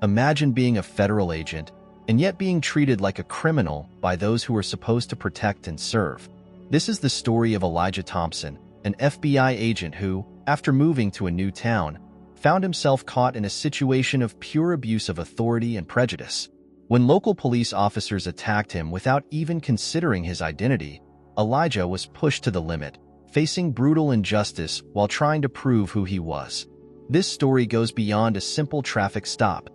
Imagine being a federal agent and yet being treated like a criminal by those who are supposed to protect and serve. This is the story of Elijah Thompson, an FBI agent who, after moving to a new town, found himself caught in a situation of pure abuse of authority and prejudice. When local police officers attacked him without even considering his identity, Elijah was pushed to the limit, facing brutal injustice while trying to prove who he was. This story goes beyond a simple traffic stop.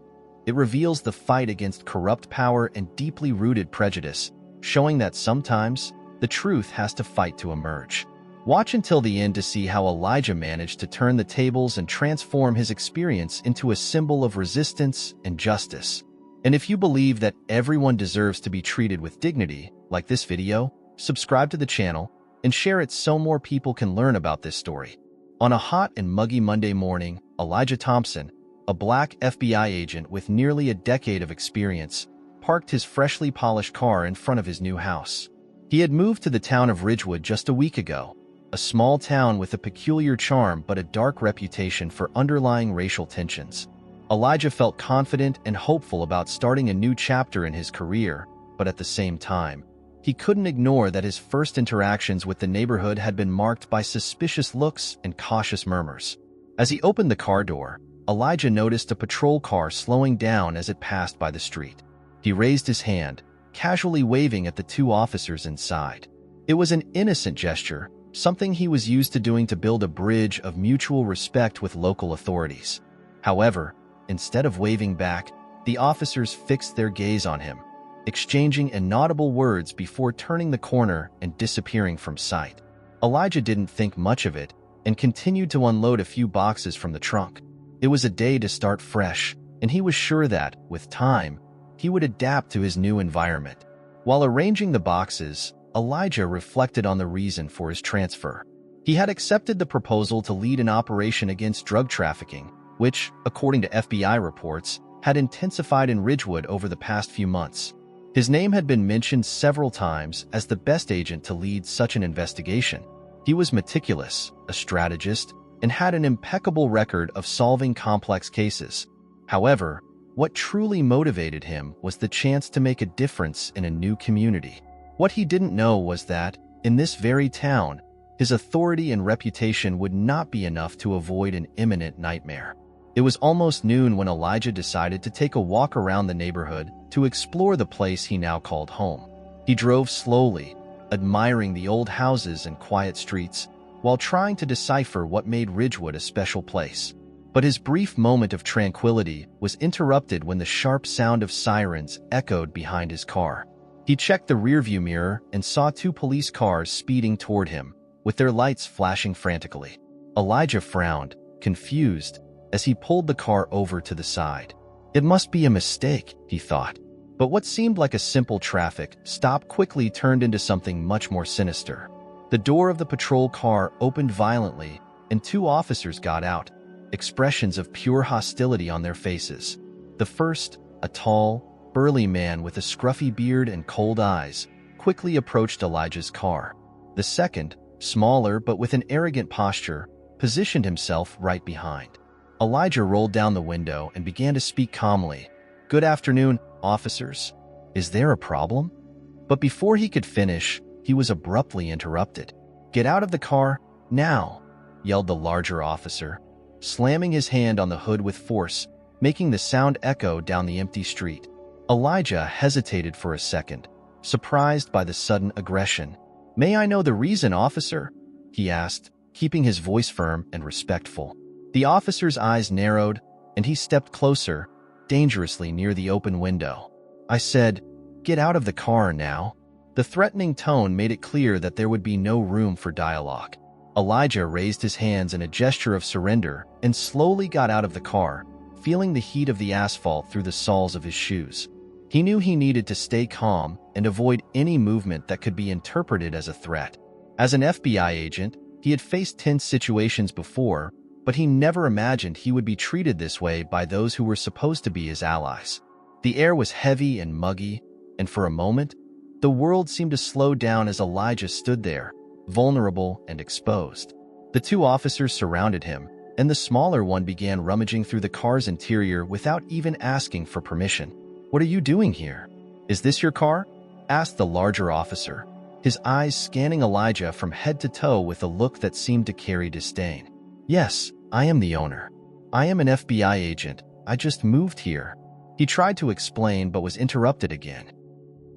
It reveals the fight against corrupt power and deeply rooted prejudice, showing that sometimes the truth has to fight to emerge. Watch until the end to see how Elijah managed to turn the tables and transform his experience into a symbol of resistance and justice. And if you believe that everyone deserves to be treated with dignity, like this video, subscribe to the channel and share it so more people can learn about this story. On a hot and muggy Monday morning, Elijah Thompson, a black FBI agent with nearly a decade of experience, parked his freshly polished car in front of his new house. He had moved to the town of Ridgewood just a week ago, a small town with a peculiar charm but a dark reputation for underlying racial tensions. Elijah felt confident and hopeful about starting a new chapter in his career, but at the same time, he couldn't ignore that his first interactions with the neighborhood had been marked by suspicious looks and cautious murmurs. As he opened the car door, Elijah noticed a patrol car slowing down as it passed by the street. He raised his hand, casually waving at the two officers inside. It was an innocent gesture, something he was used to doing to build a bridge of mutual respect with local authorities. However, instead of waving back, the officers fixed their gaze on him, exchanging inaudible words before turning the corner and disappearing from sight. Elijah didn't think much of it and continued to unload a few boxes from the trunk. It was a day to start fresh, and he was sure that, with time, he would adapt to his new environment. While arranging the boxes, Elijah reflected on the reason for his transfer. He had accepted the proposal to lead an operation against drug trafficking, which, according to FBI reports, had intensified in Ridgewood over the past few months. His name had been mentioned several times as the best agent to lead such an investigation. He was meticulous, a strategist, and had an impeccable record of solving complex cases. However, what truly motivated him was the chance to make a difference in a new community. What he didn't know was that, in this very town, his authority and reputation would not be enough to avoid an imminent nightmare. It was almost noon when Elijah decided to take a walk around the neighborhood to explore the place he now called home. He drove slowly, admiring the old houses and quiet streets, while trying to decipher what made Ridgewood a special place. But his brief moment of tranquility was interrupted when the sharp sound of sirens echoed behind his car. He checked the rearview mirror and saw two police cars speeding toward him, with their lights flashing frantically. Elijah frowned, confused, as he pulled the car over to the side. It must be a mistake, he thought. But what seemed like a simple traffic stop quickly turned into something much more sinister. The door of the patrol car opened violently, and two officers got out, expressions of pure hostility on their faces. The first, a tall, burly man with a scruffy beard and cold eyes, quickly approached Elijah's car. The second, smaller but with an arrogant posture, positioned himself right behind. Elijah rolled down the window and began to speak calmly. "Good afternoon, officers. Is there a problem?" But before he could finish, he was abruptly interrupted. "Get out of the car, now!" yelled the larger officer, slamming his hand on the hood with force, making the sound echo down the empty street. Elijah hesitated for a second, surprised by the sudden aggression. "May I know the reason, officer?" he asked, keeping his voice firm and respectful. The officer's eyes narrowed, and he stepped closer, dangerously near the open window. "I said, get out of the car now." The threatening tone made it clear that there would be no room for dialogue. Elijah raised his hands in a gesture of surrender and slowly got out of the car, feeling the heat of the asphalt through the soles of his shoes. He knew he needed to stay calm and avoid any movement that could be interpreted as a threat. As an FBI agent, he had faced tense situations before, but he never imagined he would be treated this way by those who were supposed to be his allies. The air was heavy and muggy, and for a moment, the world seemed to slow down as Elijah stood there, vulnerable and exposed. The two officers surrounded him, and the smaller one began rummaging through the car's interior without even asking for permission. "What are you doing here? Is this your car?" asked the larger officer, his eyes scanning Elijah from head to toe with a look that seemed to carry disdain. "Yes, I am the owner. I am an FBI agent. I just moved here." He tried to explain but was interrupted again.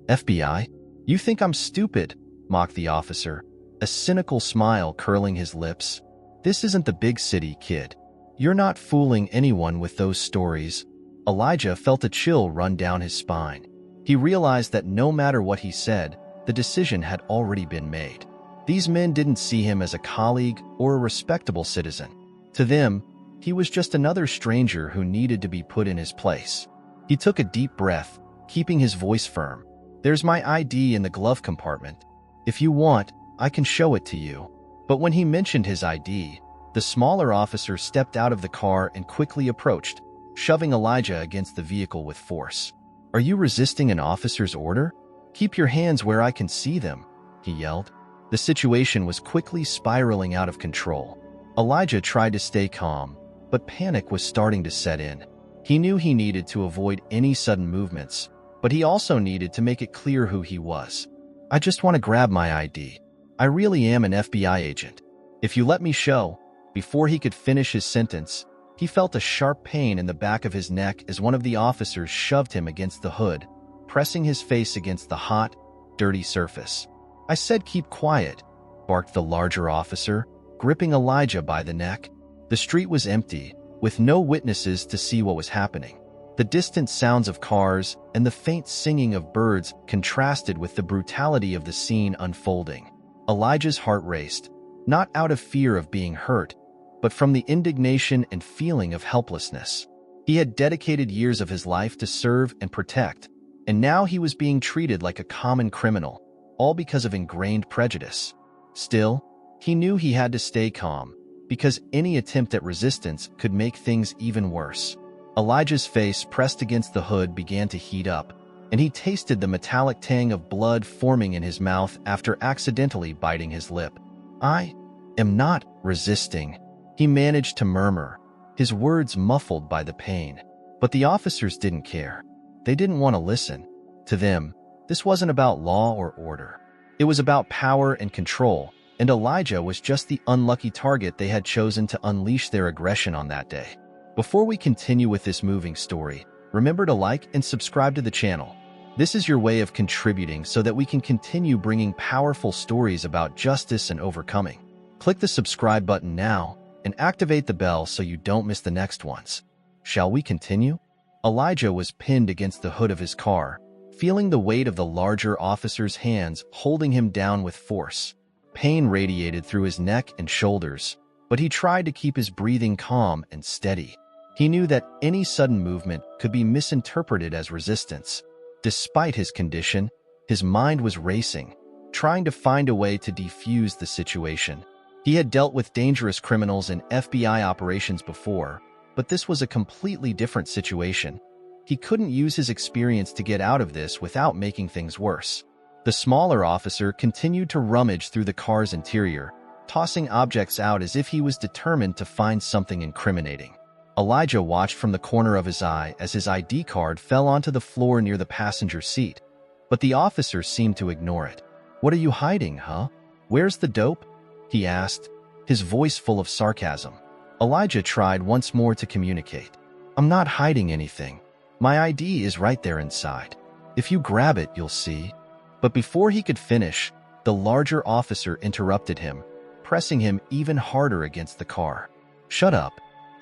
"FBI? You think I'm stupid?" mocked the officer, a cynical smile curling his lips. "This isn't the big city, kid. You're not fooling anyone with those stories." Elijah felt a chill run down his spine. He realized that no matter what he said, the decision had already been made. These men didn't see him as a colleague or a respectable citizen. To them, he was just another stranger who needed to be put in his place. He took a deep breath, keeping his voice firm. "There's my ID in the glove compartment. If you want, I can show it to you." But when he mentioned his ID, the smaller officer stepped out of the car and quickly approached, shoving Elijah against the vehicle with force. "Are you resisting an officer's order? Keep your hands where I can see them," he yelled. The situation was quickly spiraling out of control. Elijah tried to stay calm, but panic was starting to set in. He knew he needed to avoid any sudden movements, but he also needed to make it clear who he was. "I just want to grab my ID. I really am an FBI agent. If you let me show." Before he could finish his sentence, he felt a sharp pain in the back of his neck as one of the officers shoved him against the hood, pressing his face against the hot, dirty surface. "I said keep quiet," barked the larger officer, gripping Elijah by the neck. The street was empty, with no witnesses to see what was happening. The distant sounds of cars and the faint singing of birds contrasted with the brutality of the scene unfolding. Elijah's heart raced, not out of fear of being hurt, but from the indignation and feeling of helplessness. He had dedicated years of his life to serve and protect, and now he was being treated like a common criminal, all because of ingrained prejudice. Still, he knew he had to stay calm, because any attempt at resistance could make things even worse. Elijah's face pressed against the hood began to heat up, and he tasted the metallic tang of blood forming in his mouth after accidentally biting his lip. "I am not resisting," he managed to murmur, his words muffled by the pain. But the officers didn't care. They didn't want to listen. To them, this wasn't about law or order. It was about power and control, and Elijah was just the unlucky target they had chosen to unleash their aggression on that day. Before we continue with this moving story, remember to like and subscribe to the channel. This is your way of contributing so that we can continue bringing powerful stories about justice and overcoming. Click the subscribe button now and activate the bell so you don't miss the next ones. Shall we continue? Elijah was pinned against the hood of his car, feeling the weight of the larger officer's hands holding him down with force. Pain radiated through his neck and shoulders, but he tried to keep his breathing calm and steady. He knew that any sudden movement could be misinterpreted as resistance. Despite his condition, his mind was racing, trying to find a way to defuse the situation. He had dealt with dangerous criminals in FBI operations before, but this was a completely different situation. He couldn't use his experience to get out of this without making things worse. The smaller officer continued to rummage through the car's interior, tossing objects out as if he was determined to find something incriminating. Elijah watched from the corner of his eye as his ID card fell onto the floor near the passenger seat, but the officer seemed to ignore it. "What are you hiding, huh? Where's the dope?" he asked, his voice full of sarcasm. Elijah tried once more to communicate. "I'm not hiding anything. My ID is right there inside. If you grab it, you'll see." But before he could finish, the larger officer interrupted him, pressing him even harder against the car. "Shut up.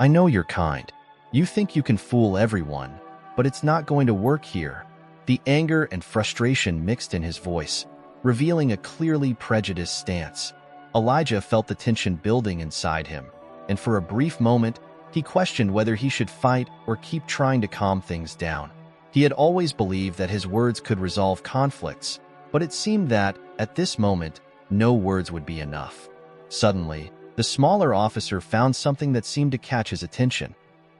I know you're kind. You think you can fool everyone, but it's not going to work here." The anger and frustration mixed in his voice, revealing a clearly prejudiced stance. Elijah felt the tension building inside him, and for a brief moment, he questioned whether he should fight or keep trying to calm things down. He had always believed that his words could resolve conflicts, but it seemed that, at this moment, no words would be enough. Suddenly, the smaller officer found something that seemed to catch his attention,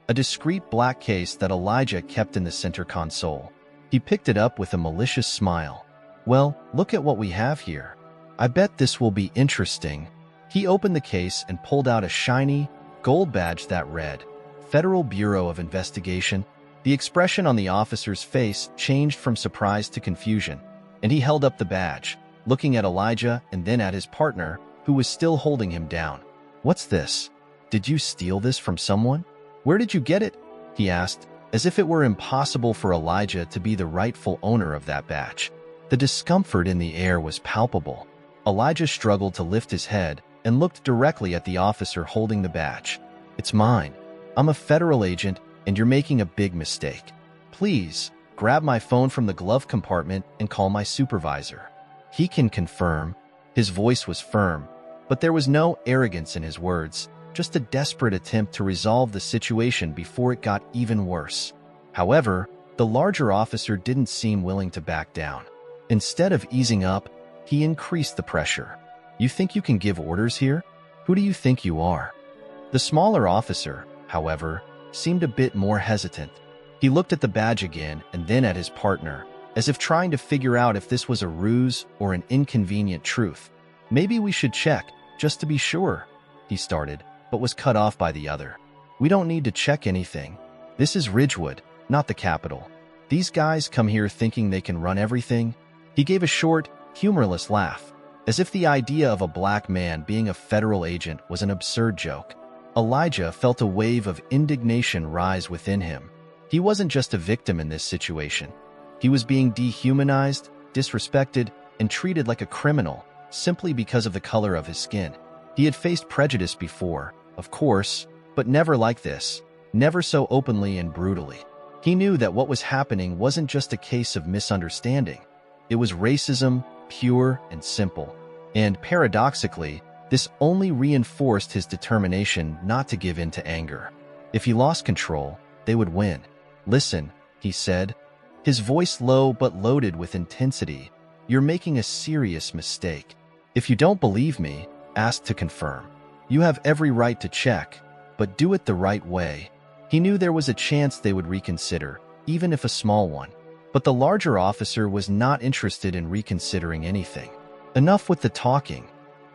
a discreet black case that Elijah kept in the center console. He picked it up with a malicious smile. "Well, look at what we have here. I bet this will be interesting." He opened the case and pulled out a shiny, gold badge that read, Federal Bureau of Investigation. The expression on the officer's face changed from surprise to confusion, and he held up the badge, looking at Elijah and then at his partner, who was still holding him down. "What's this? Did you steal this from someone? Where did you get it?" he asked, as if it were impossible for Elijah to be the rightful owner of that badge. The discomfort in the air was palpable. Elijah struggled to lift his head and looked directly at the officer holding the badge. "It's mine. I'm a federal agent, and you're making a big mistake. Please, grab my phone from the glove compartment and call my supervisor." "He can confirm." His voice was firm, but there was no arrogance in his words, just a desperate attempt to resolve the situation before it got even worse. However, the larger officer didn't seem willing to back down. Instead of easing up, he increased the pressure. "You think you can give orders here? Who do you think you are?" The smaller officer, however, seemed a bit more hesitant. He looked at the badge again and then at his partner, as if trying to figure out if this was a ruse or an inconvenient truth. "Maybe we should check, just to be sure," he started, but was cut off by the other. "We don't need to check anything. This is Ridgewood, not the capital. These guys come here thinking they can run everything." He gave a short, humorless laugh, as if the idea of a black man being a federal agent was an absurd joke. Elijah felt a wave of indignation rise within him. He wasn't just a victim in this situation. He was being dehumanized, disrespected, and treated like a criminal simply because of the color of his skin. He had faced prejudice before, of course, but never like this, never so openly and brutally. He knew that what was happening wasn't just a case of misunderstanding. It was racism, pure and simple. And paradoxically, this only reinforced his determination not to give in to anger. If he lost control, they would win. "Listen," he said, his voice low but loaded with intensity. "You're making a serious mistake. If you don't believe me, ask to confirm. You have every right to check, but do it the right way." He knew there was a chance they would reconsider, even if a small one. But the larger officer was not interested in reconsidering anything. Enough with the talking.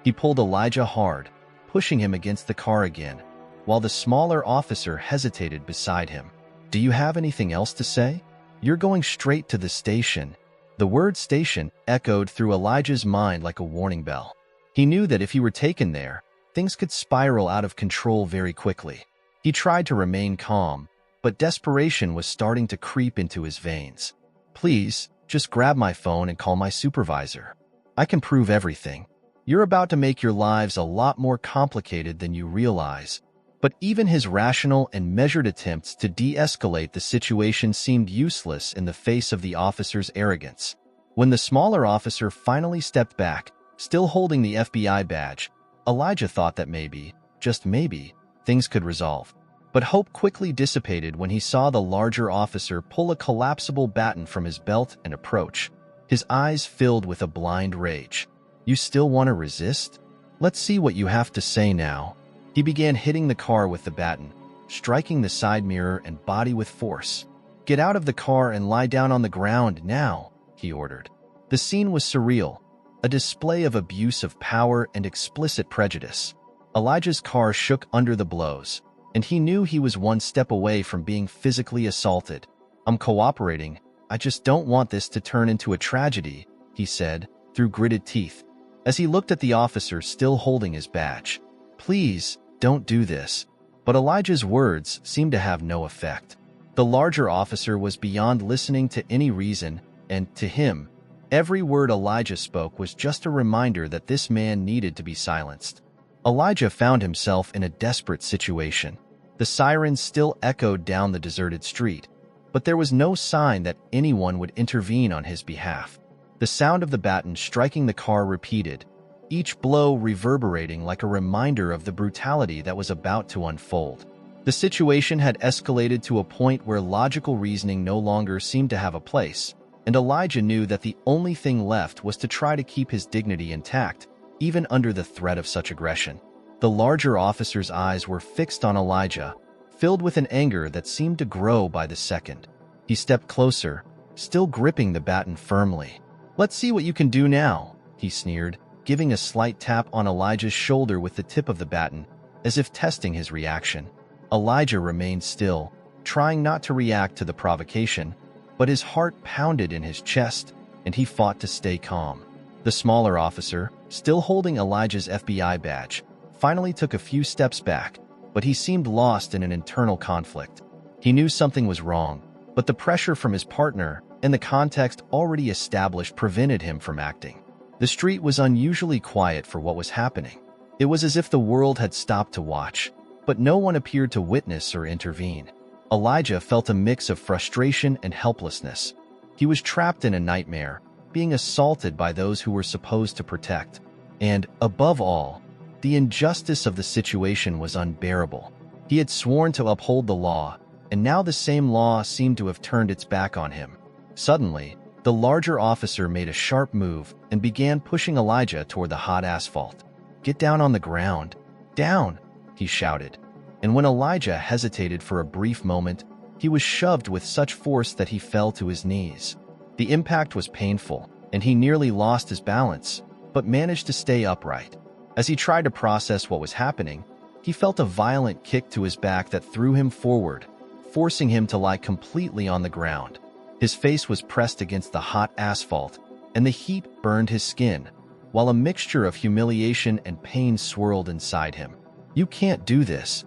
He pulled Elijah hard, pushing him against the car again, while the smaller officer hesitated beside him. "Do you have anything else to say? You're going straight to the station." The word station echoed through Elijah's mind like a warning bell. He knew that if he were taken there, things could spiral out of control very quickly. He tried to remain calm, but desperation was starting to creep into his veins. "Please, just grab my phone and call my supervisor. I can prove everything. You're about to make your lives a lot more complicated than you realize." But even his rational and measured attempts to de-escalate the situation seemed useless in the face of the officer's arrogance. When the smaller officer finally stepped back, still holding the FBI badge, Elijah thought that maybe, just maybe, things could resolve. But hope quickly dissipated when he saw the larger officer pull a collapsible baton from his belt and approach. His eyes filled with a blind rage. "You still want to resist? Let's see what you have to say now." He began hitting the car with the baton, striking the side mirror and body with force. "Get out of the car and lie down on the ground now," he ordered. The scene was surreal, a display of abuse of power and explicit prejudice. Elijah's car shook under the blows, and he knew he was one step away from being physically assaulted. "I'm cooperating. I just don't want this to turn into a tragedy," he said, through gritted teeth, as he looked at the officer still holding his badge. "Please, don't do this." But Elijah's words seemed to have no effect. The larger officer was beyond listening to any reason, and to him, every word Elijah spoke was just a reminder that this man needed to be silenced. Elijah found himself in a desperate situation. The sirens still echoed down the deserted street, but there was no sign that anyone would intervene on his behalf. The sound of the baton striking the car repeated, each blow reverberating like a reminder of the brutality that was about to unfold. The situation had escalated to a point where logical reasoning no longer seemed to have a place, and Elijah knew that the only thing left was to try to keep his dignity intact, even under the threat of such aggression. The larger officer's eyes were fixed on Elijah, filled with an anger that seemed to grow by the second. He stepped closer, still gripping the baton firmly. "Let's see what you can do now," he sneered, giving a slight tap on Elijah's shoulder with the tip of the baton, As if testing his reaction, Elijah remained still, trying not to react to the provocation, but his heart pounded in his chest, and he fought to stay calm. The smaller officer, still holding Elijah's FBI badge, finally took a few steps back, but he seemed lost in an internal conflict. He knew something was wrong, but the pressure from his partner and the context already established prevented him from acting. The street was unusually quiet for what was happening. It was as if the world had stopped to watch, but no one appeared to witness or intervene. Elijah felt a mix of frustration and helplessness. He was trapped in a nightmare, being assaulted by those who were supposed to protect. And, above all, the injustice of the situation was unbearable. He had sworn to uphold the law, and now the same law seemed to have turned its back on him. Suddenly, the larger officer made a sharp move and began pushing Elijah toward the hot asphalt. "Get down on the ground. Down!" he shouted. And when Elijah hesitated for a brief moment, he was shoved with such force that he fell to his knees. The impact was painful, and he nearly lost his balance, but managed to stay upright. As he tried to process what was happening, he felt a violent kick to his back that threw him forward, forcing him to lie completely on the ground. His face was pressed against the hot asphalt, and the heat burned his skin, while a mixture of humiliation and pain swirled inside him. "You can't do this,"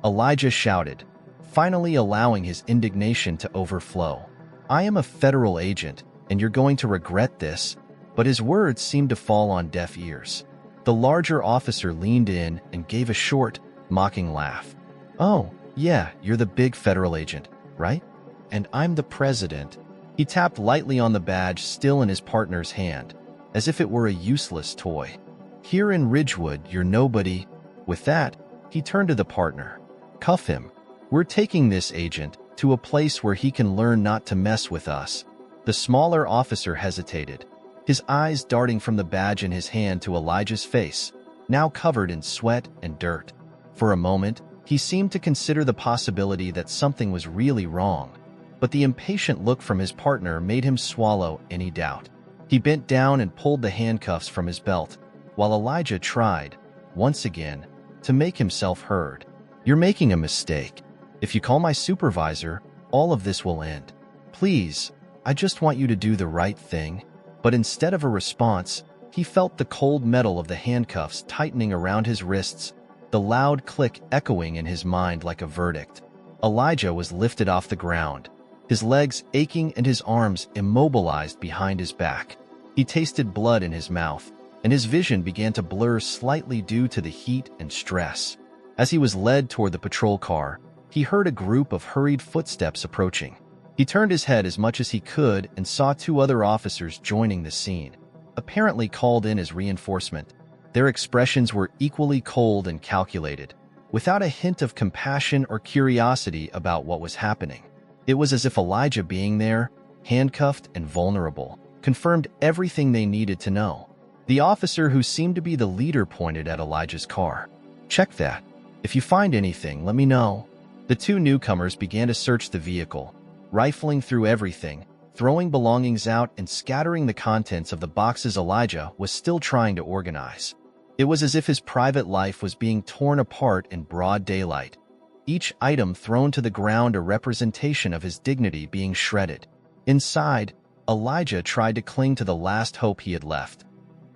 Elijah shouted, finally allowing his indignation to overflow. "I am a federal agent, and you're going to regret this," but his words seemed to fall on deaf ears. The larger officer leaned in and gave a short, mocking laugh. "Oh, yeah, you're the big federal agent, right? And I'm the president." He tapped lightly on the badge still in his partner's hand, as if it were a useless toy. "Here in Ridgewood, you're nobody." With that, he turned to the partner. "Cuff him. We're taking this agent to a place where he can learn not to mess with us." The smaller officer hesitated, his eyes darting from the badge in his hand to Elijah's face, now covered in sweat and dirt. For a moment, he seemed to consider the possibility that something was really wrong, but the impatient look from his partner made him swallow any doubt. He bent down and pulled the handcuffs from his belt, while Elijah tried, once again, to make himself heard. "You're making a mistake. If you call my supervisor, all of this will end. Please, I just want you to do the right thing." But instead of a response, he felt the cold metal of the handcuffs tightening around his wrists, the loud click echoing in his mind like a verdict. Elijah was lifted off the ground, his legs aching and his arms immobilized behind his back. He tasted blood in his mouth, and his vision began to blur slightly due to the heat and stress. As he was led toward the patrol car, he heard a group of hurried footsteps approaching. He turned his head as much as he could and saw two other officers joining the scene, apparently called in as reinforcement. Their expressions were equally cold and calculated, without a hint of compassion or curiosity about what was happening. It was as if Elijah being there, handcuffed and vulnerable, confirmed everything they needed to know. The officer who seemed to be the leader pointed at Elijah's car. "Check that. If you find anything, let me know." The two newcomers began to search the vehicle, rifling through everything, throwing belongings out and scattering the contents of the boxes Elijah was still trying to organize. It was as if his private life was being torn apart in broad daylight, each item thrown to the ground a representation of his dignity being shredded. Inside, Elijah tried to cling to the last hope he had left.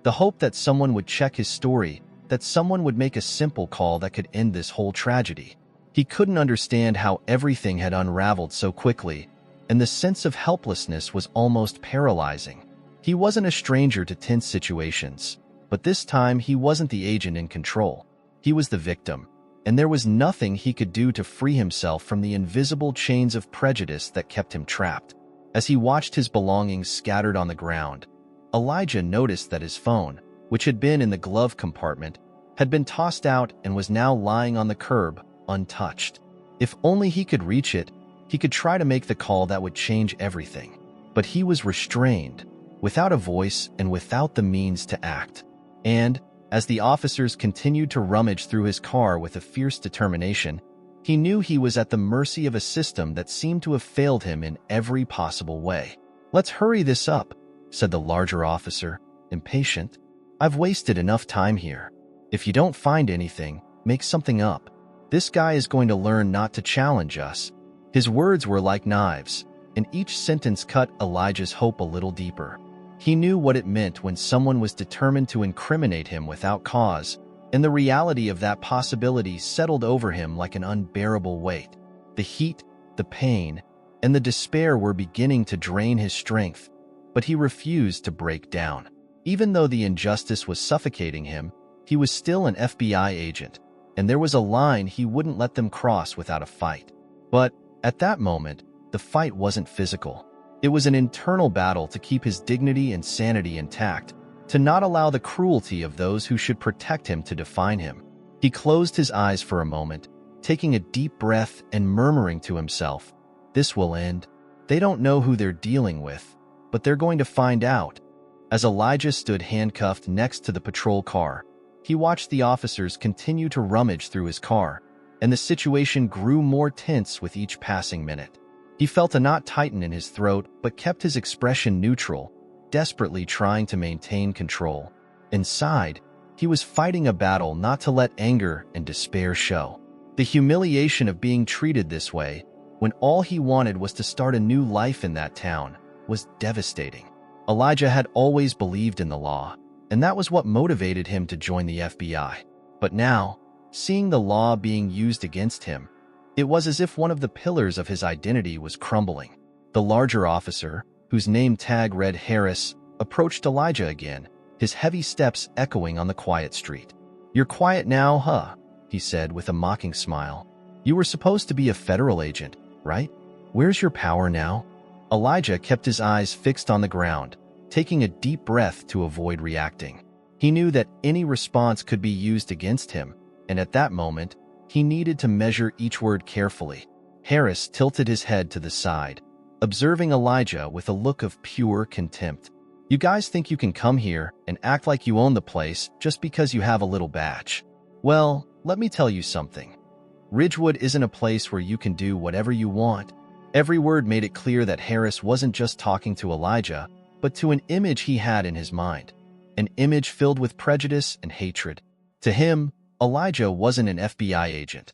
The hope that someone would check his story, that someone would make a simple call that could end this whole tragedy. He couldn't understand how everything had unraveled so quickly, and the sense of helplessness was almost paralyzing. He wasn't a stranger to tense situations, but this time he wasn't the agent in control. He was the victim, and there was nothing he could do to free himself from the invisible chains of prejudice that kept him trapped. As he watched his belongings scattered on the ground, Elijah noticed that his phone, which had been in the glove compartment, had been tossed out and was now lying on the curb, untouched. If only he could reach it, he could try to make the call that would change everything. But he was restrained, without a voice and without the means to act. And, as the officers continued to rummage through his car with a fierce determination, he knew he was at the mercy of a system that seemed to have failed him in every possible way. "Let's hurry this up," said the larger officer, impatient. "I've wasted enough time here. If you don't find anything, Make something up. This guy is going to learn not to challenge us." His words were like knives, and each sentence cut Elijah's hope a little deeper. He knew what it meant when someone was determined to incriminate him without cause, and the reality of that possibility settled over him like an unbearable weight. The heat, the pain, and the despair were beginning to drain his strength, but he refused to break down. Even though the injustice was suffocating him, he was still an FBI agent, and there was a line he wouldn't let them cross without a fight. But at that moment, the fight wasn't physical. It was an internal battle to keep his dignity and sanity intact, to not allow the cruelty of those who should protect him to define him. He closed his eyes for a moment, taking a deep breath and murmuring to himself, "This will end. They don't know who they're dealing with, but they're going to find out." As Elijah stood handcuffed next to the patrol car, he watched the officers continue to rummage through his car, and the situation grew more tense with each passing minute. He felt a knot tighten in his throat but kept his expression neutral, desperately trying to maintain control. Inside, he was fighting a battle not to let anger and despair show. The humiliation of being treated this way, when all he wanted was to start a new life in that town, was devastating. Elijah had always believed in the law, and that was what motivated him to join the FBI. But now, seeing the law being used against him, it was as if one of the pillars of his identity was crumbling. The larger officer, whose name tag read Harris, approached Elijah again, his heavy steps echoing on the quiet street. "You're quiet now, huh?" he said with a mocking smile. "You were supposed to be a federal agent, right? Where's your power now?" Elijah kept his eyes fixed on the ground, taking a deep breath to avoid reacting. He knew that any response could be used against him, and at that moment, he needed to measure each word carefully. Harris tilted his head to the side, observing Elijah with a look of pure contempt. "You guys think you can come here and act like you own the place just because you have a little badge? Well, let me tell you something. Ridgewood isn't a place where you can do whatever you want." Every word made it clear that Harris wasn't just talking to Elijah, but to an image he had in his mind, an image filled with prejudice and hatred. To him, Elijah wasn't an FBI agent.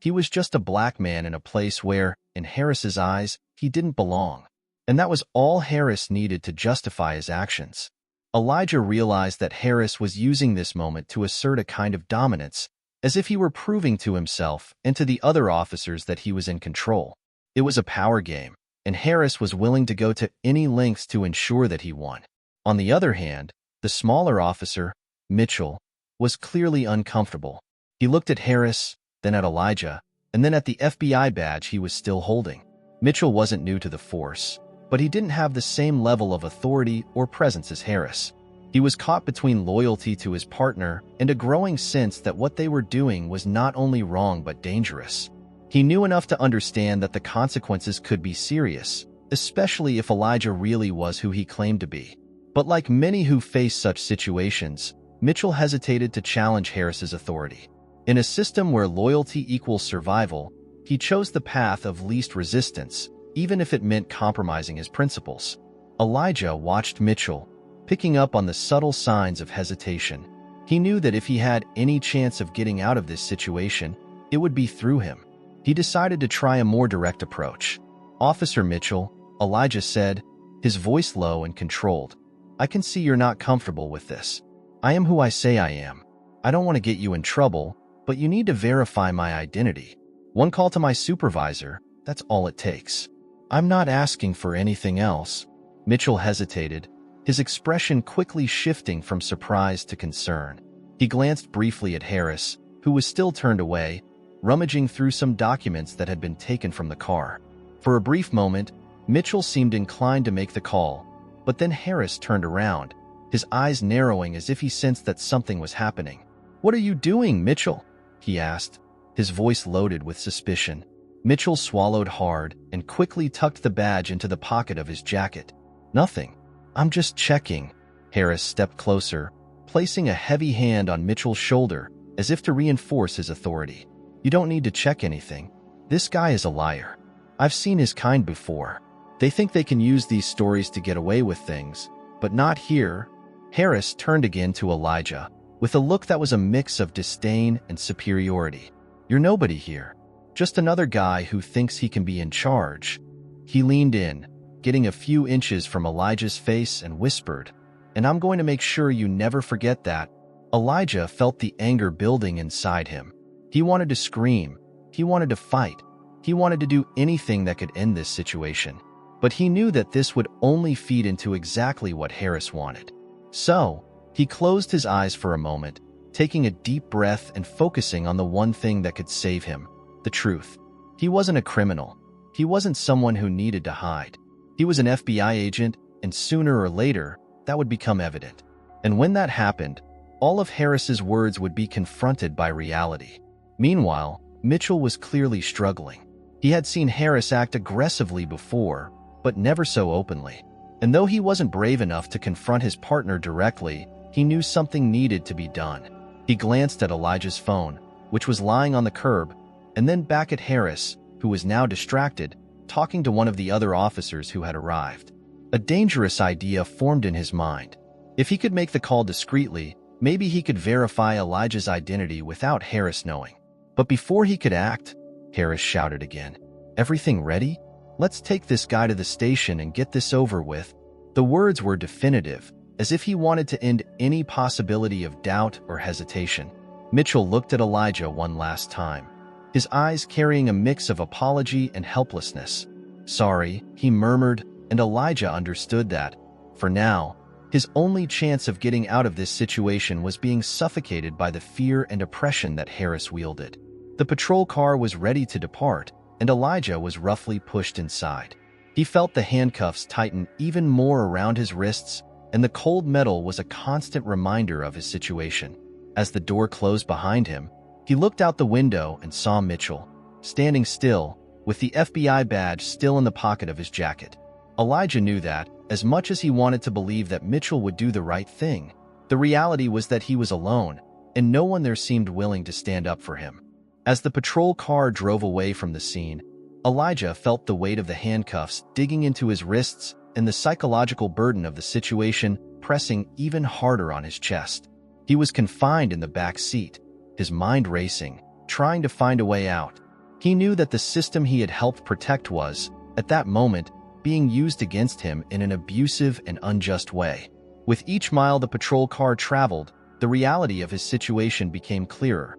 He was just a black man in a place where, in Harris's eyes, he didn't belong. And that was all Harris needed to justify his actions. Elijah realized that Harris was using this moment to assert a kind of dominance, as if he were proving to himself and to the other officers that he was in control. It was a power game, and Harris was willing to go to any lengths to ensure that he won. On the other hand, the smaller officer, Mitchell, was clearly uncomfortable. He looked at Harris, then at Elijah, and then at the FBI badge he was still holding. Mitchell wasn't new to the force, but he didn't have the same level of authority or presence as Harris. He was caught between loyalty to his partner and a growing sense that what they were doing was not only wrong but dangerous. He knew enough to understand that the consequences could be serious, especially if Elijah really was who he claimed to be. But like many who face such situations, Mitchell hesitated to challenge Harris's authority. In a system where loyalty equals survival, he chose the path of least resistance, even if it meant compromising his principles. Elijah watched Mitchell, picking up on the subtle signs of hesitation. He knew that if he had any chance of getting out of this situation, it would be through him. He decided to try a more direct approach. "Officer Mitchell," Elijah said, his voice low and controlled, "I can see you're not comfortable with this. I am who I say I am. I don't want to get you in trouble, but you need to verify my identity. One call to my supervisor, that's all it takes. I'm not asking for anything else." Mitchell hesitated, his expression quickly shifting from surprise to concern. He glanced briefly at Harris, who was still turned away, rummaging through some documents that had been taken from the car. For a brief moment, Mitchell seemed inclined to make the call, but then Harris turned around, his eyes narrowing as if he sensed that something was happening. "What are you doing, Mitchell?" he asked, his voice loaded with suspicion. Mitchell swallowed hard and quickly tucked the badge into the pocket of his jacket. "Nothing. I'm just checking." Harris stepped closer, placing a heavy hand on Mitchell's shoulder as if to reinforce his authority. "You don't need to check anything. This guy is a liar. I've seen his kind before. They think they can use these stories to get away with things, but not here." Harris turned again to Elijah, with a look that was a mix of disdain and superiority. "You're nobody here. Just another guy who thinks he can be in charge." He leaned in, getting a few inches from Elijah's face, and whispered, "And I'm going to make sure you never forget that." Elijah felt the anger building inside him. He wanted to scream. He wanted to fight. He wanted to do anything that could end this situation. But he knew that this would only feed into exactly what Harris wanted. So, he closed his eyes for a moment, taking a deep breath and focusing on the one thing that could save him: the truth. He wasn't a criminal. He wasn't someone who needed to hide. He was an FBI agent, and sooner or later, that would become evident. And when that happened, all of Harris's words would be confronted by reality. Meanwhile, Mitchell was clearly struggling. He had seen Harris act aggressively before, but never so openly. And though he wasn't brave enough to confront his partner directly, he knew something needed to be done. He glanced at Elijah's phone, which was lying on the curb, and then back at Harris, who was now distracted, talking to one of the other officers who had arrived. A dangerous idea formed in his mind. If he could make the call discreetly, maybe he could verify Elijah's identity without Harris knowing. But before he could act, Harris shouted again, "Everything ready? Let's take this guy to the station and get this over with." The words were definitive, as if he wanted to end any possibility of doubt or hesitation. Mitchell looked at Elijah one last time, his eyes carrying a mix of apology and helplessness. "Sorry," he murmured, and Elijah understood that, for now, his only chance of getting out of this situation was being suffocated by the fear and oppression that Harris wielded. The patrol car was ready to depart, and Elijah was roughly pushed inside. He felt the handcuffs tighten even more around his wrists, and the cold metal was a constant reminder of his situation. As the door closed behind him, he looked out the window and saw Mitchell, standing still, with the FBI badge still in the pocket of his jacket. Elijah knew that, as much as he wanted to believe that Mitchell would do the right thing, the reality was that he was alone, and no one there seemed willing to stand up for him. As the patrol car drove away from the scene, Elijah felt the weight of the handcuffs digging into his wrists and the psychological burden of the situation pressing even harder on his chest. He was confined in the back seat, his mind racing, trying to find a way out. He knew that the system he had helped protect was, at that moment, being used against him in an abusive and unjust way. With each mile the patrol car traveled, the reality of his situation became clearer.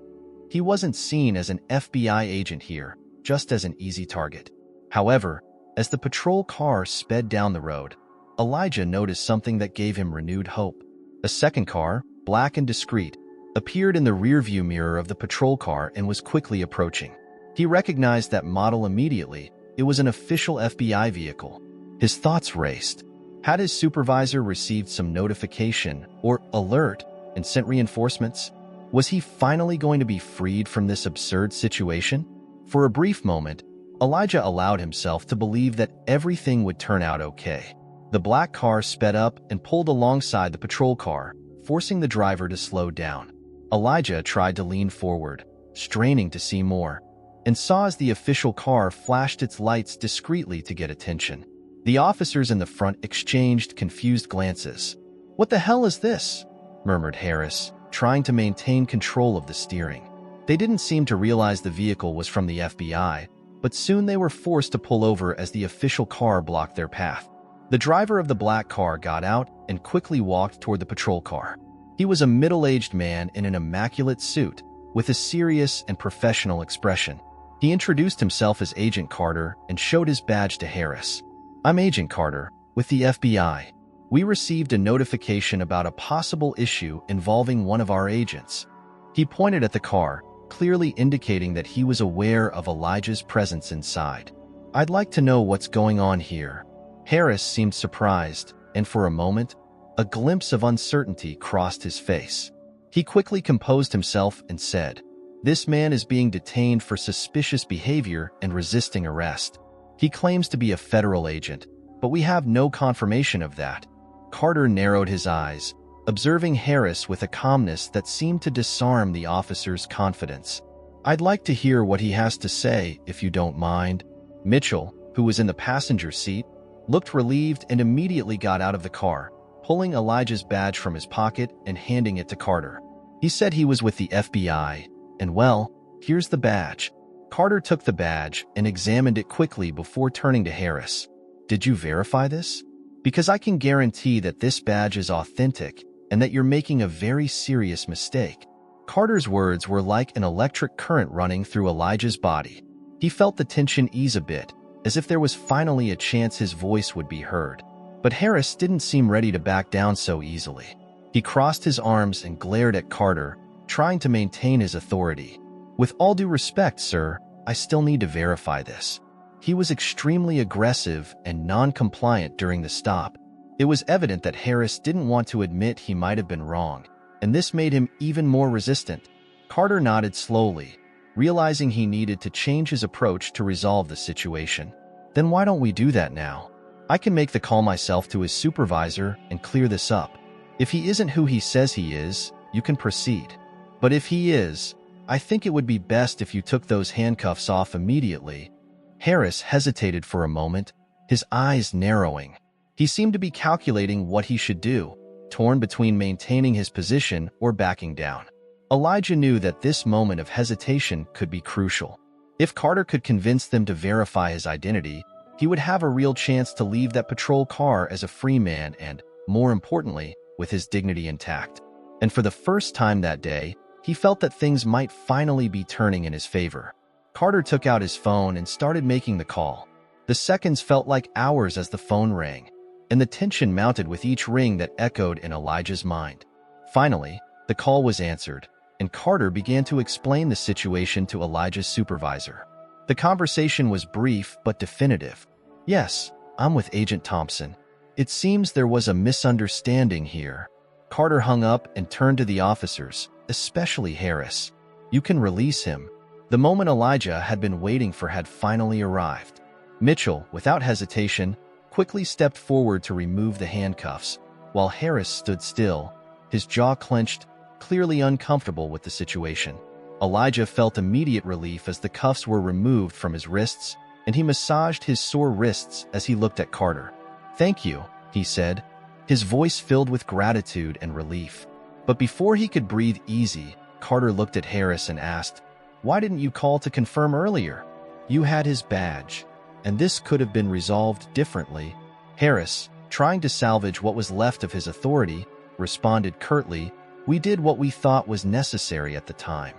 He wasn't seen as an FBI agent here, just as an easy target. However, as the patrol car sped down the road, Elijah noticed something that gave him renewed hope. A second car, black and discreet, appeared in the rearview mirror of the patrol car and was quickly approaching. He recognized that model immediately. It was an official FBI vehicle. His thoughts raced. Had his supervisor received some notification or alert and sent reinforcements? Was he finally going to be freed from this absurd situation? For a brief moment, Elijah allowed himself to believe that everything would turn out okay. The black car sped up and pulled alongside the patrol car, forcing the driver to slow down. Elijah tried to lean forward, straining to see more, and saw as the official car flashed its lights discreetly to get attention. The officers in the front exchanged confused glances. "What the hell is this?" murmured Harris, trying to maintain control of the steering. They didn't seem to realize the vehicle was from the FBI, but soon they were forced to pull over as the official car blocked their path. The driver of the black car got out and quickly walked toward the patrol car. He was a middle-aged man in an immaculate suit, with a serious and professional expression. He introduced himself as Agent Carter and showed his badge to Harris. "I'm Agent Carter, with the FBI. We received a notification about a possible issue involving one of our agents." He pointed at the car, clearly indicating that he was aware of Elijah's presence inside. "I'd like to know what's going on here." Harris seemed surprised, and for a moment, a glimpse of uncertainty crossed his face. He quickly composed himself and said, "This man is being detained for suspicious behavior and resisting arrest. He claims to be a federal agent, but we have no confirmation of that." Carter narrowed his eyes, observing Harris with a calmness that seemed to disarm the officer's confidence. "I'd like to hear what he has to say, if you don't mind." Mitchell, who was in the passenger seat, looked relieved and immediately got out of the car, pulling Elijah's badge from his pocket and handing it to Carter. He said he was with the FBI, and well, here's the badge. Carter took the badge and examined it quickly before turning to Harris. Did you verify this? Because I can guarantee that this badge is authentic and that you're making a very serious mistake. Carter's words were like an electric current running through Elijah's body. He felt the tension ease a bit, as if there was finally a chance his voice would be heard. But Harris didn't seem ready to back down so easily. He crossed his arms and glared at Carter, trying to maintain his authority. With all due respect, sir, I still need to verify this. He was extremely aggressive and non-compliant during the stop. It was evident that Harris didn't want to admit he might have been wrong, and this made him even more resistant. Carter nodded slowly, realizing he needed to change his approach to resolve the situation. Then why don't we do that now? I can make the call myself to his supervisor and clear this up. If he isn't who he says he is, you can proceed. But if he is, I think it would be best if you took those handcuffs off immediately. Harris hesitated for a moment, his eyes narrowing. He seemed to be calculating what he should do, torn between maintaining his position or backing down. Elijah knew that this moment of hesitation could be crucial. If Carter could convince them to verify his identity, he would have a real chance to leave that patrol car as a free man and, more importantly, with his dignity intact. And for the first time that day, he felt that things might finally be turning in his favor. Carter took out his phone and started making the call. The seconds felt like hours as the phone rang, and the tension mounted with each ring that echoed in Elijah's mind. Finally, the call was answered, and Carter began to explain the situation to Elijah's supervisor. The conversation was brief but definitive. Yes, I'm with Agent Thompson. It seems there was a misunderstanding here. Carter hung up and turned to the officers, especially Harris. You can release him. The moment Elijah had been waiting for had finally arrived. Mitchell, without hesitation, quickly stepped forward to remove the handcuffs, while Harris stood still, his jaw clenched, clearly uncomfortable with the situation. Elijah felt immediate relief as the cuffs were removed from his wrists, and he massaged his sore wrists as he looked at Carter. "Thank you," he said, his voice filled with gratitude and relief. But before he could breathe easy, Carter looked at Harris and asked, "Why didn't you call to confirm earlier? You had his badge, and this could have been resolved differently." Harris, trying to salvage what was left of his authority, responded curtly, "We did what we thought was necessary at the time.